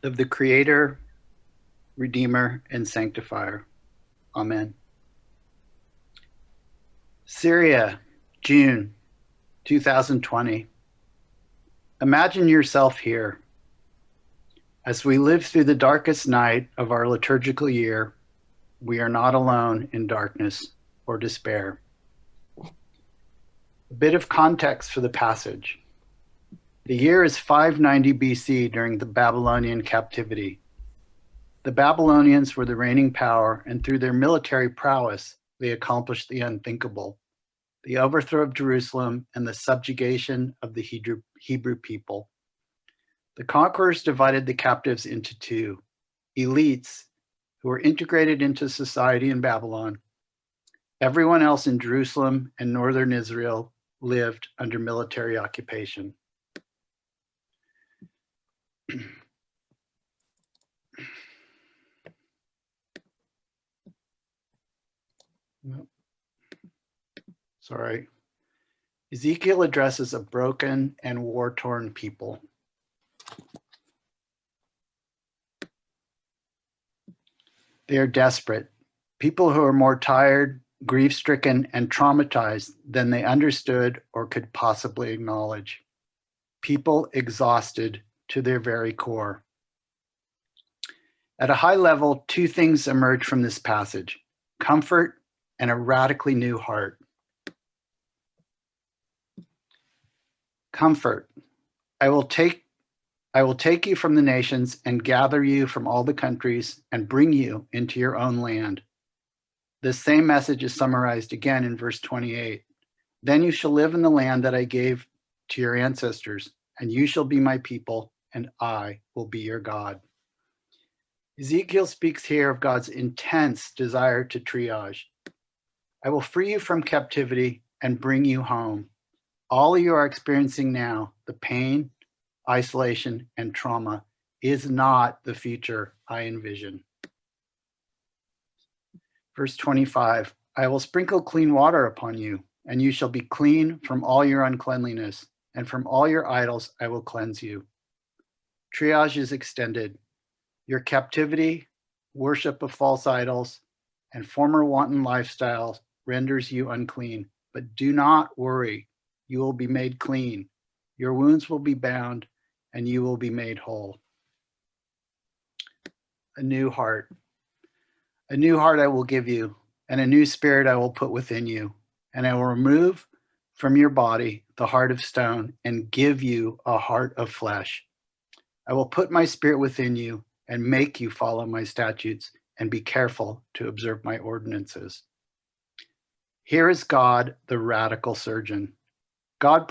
of the Creator, Redeemer, and Sanctifier. Amen. Syria, June 2020. Imagine yourself here. As we live through the darkest night of our liturgical year, we are not alone in darkness or despair. A bit of context for the passage. The year is 590 BC during the Babylonian captivity. The Babylonians were the reigning power, and through their military prowess, they accomplished the unthinkable, the overthrow of Jerusalem and the subjugation of the Hebrew people. The conquerors divided the captives into two: elites, who were integrated into society in Babylon. Everyone else in Jerusalem and northern Israel lived under military occupation. Sorry. Ezekiel addresses a broken and war-torn people. They are desperate, people who are more tired, grief-stricken, and traumatized than they understood or could possibly acknowledge. People exhausted to their very core. At a high level, two things emerge from this passage: comfort and a radically new heart. Comfort. I will take you from the nations and gather you from all the countries and bring you into your own land. This same message is summarized again in verse 28. Then you shall live in the land that I gave to your ancestors, and you shall be my people, and I will be your God. Ezekiel speaks here of God's intense desire to triage. I will free you from captivity and bring you home. All you are experiencing now, the pain, isolation, and trauma, is not the future I envision. Verse 25, I will sprinkle clean water upon you, and you shall be clean from all your uncleanliness, and from all your idols I will cleanse you. Triage is extended. Your captivity, worship of false idols, and former wanton lifestyle renders you unclean. But do not worry, you will be made clean. Your wounds will be bound, and you will be made whole. A new heart. A new heart I will give you, and a new spirit I will put within you. And I will remove from your body the heart of stone and give you a heart of flesh. I will put my spirit within you and make you follow my statutes and be careful to observe my ordinances. Here is God, the radical surgeon. God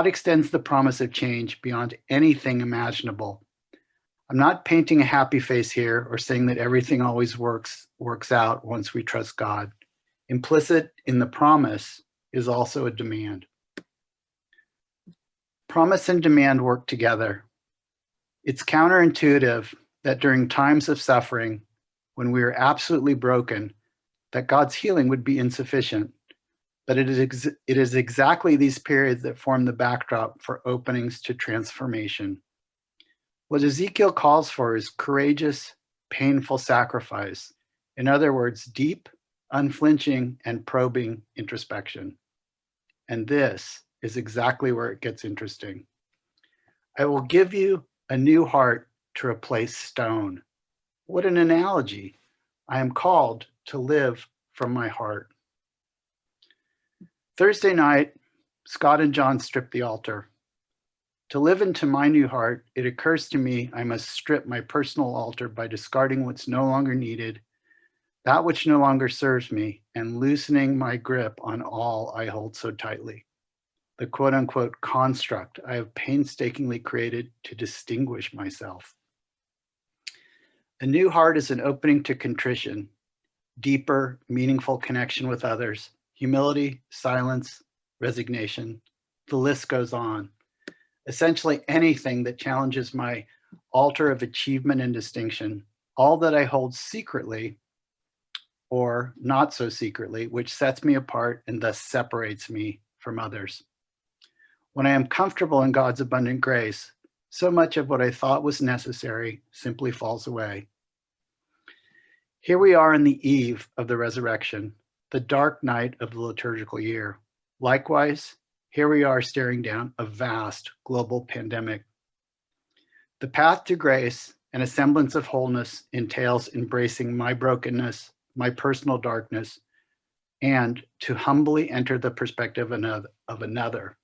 extends the promise of change beyond anything imaginable. I'm not painting a happy face here or saying that everything always works out once we trust God. Implicit in the promise is also a demand. Promise and demand work together. It's counterintuitive that during times of suffering, when we are absolutely broken, that God's healing would be insufficient. But it is exactly these periods that form the backdrop for openings to transformation. What Ezekiel calls for is courageous, painful sacrifice. In other words, deep, unflinching, and probing introspection. And this is exactly where it gets interesting. I will give you a new heart to replace stone. What an analogy. I am called to live from my heart. Thursday night, Scott and John stripped the altar. To live into my new heart, it occurs to me I must strip my personal altar by discarding what's no longer needed, that which no longer serves me, and loosening my grip on all I hold so tightly. The quote-unquote construct I have painstakingly created to distinguish myself. A new heart is an opening to contrition, deeper, meaningful connection with others, humility, silence, resignation. The list goes on. Essentially anything that challenges my altar of achievement and distinction, all that I hold secretly or not so secretly, which sets me apart and thus separates me from others. When I am comfortable in God's abundant grace, So much of what I thought was necessary simply falls away. Here we are in the eve of the resurrection, the dark night of the liturgical year. Likewise, here we are staring down a vast global pandemic. The path to grace and a semblance of wholeness entails embracing my brokenness, my personal darkness, and to humbly enter the perspective of another.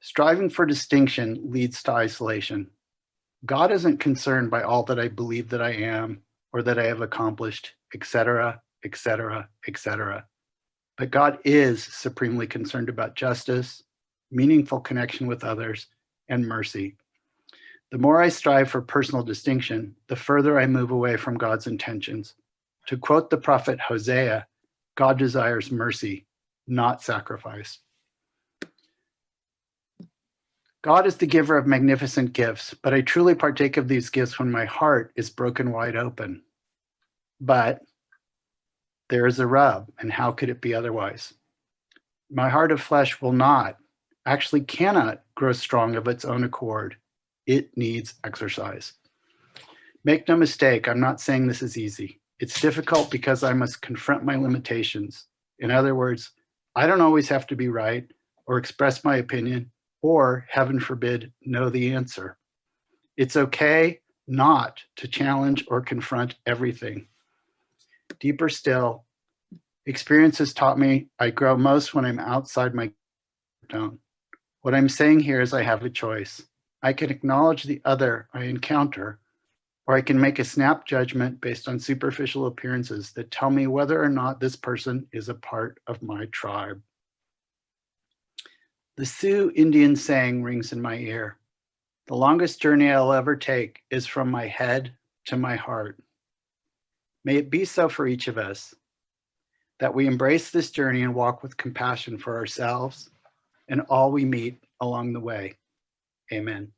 Striving for distinction leads to isolation. God isn't concerned by all that I believe that I am or that I have accomplished, etc., etc., etc. But God is supremely concerned about justice, meaningful connection with others, and mercy. The more I strive for personal distinction, the further I move away from God's intentions. To quote the prophet Hosea, God desires mercy, not sacrifice. God is the giver of magnificent gifts, but I truly partake of these gifts when my heart is broken wide open. But there is a rub, and how could it be otherwise? My heart of flesh will not, actually cannot, grow strong of its own accord. It needs exercise. Make no mistake, I'm not saying this is easy. It's difficult because I must confront my limitations. In other words, I don't always have to be right or express my opinion or, heaven forbid, know the answer. It's okay not to challenge or confront everything. Deeper still, experience has taught me I grow most when I'm outside my zone. What I'm saying here is I have a choice. I can acknowledge the other I encounter, or I can make a snap judgment based on superficial appearances that tell me whether or not this person is a part of my tribe. The Sioux Indian saying rings in my ear. The longest journey I'll ever take is from my head to my heart. May it be so for each of us, that we embrace this journey and walk with compassion for ourselves and all we meet along the way. Amen.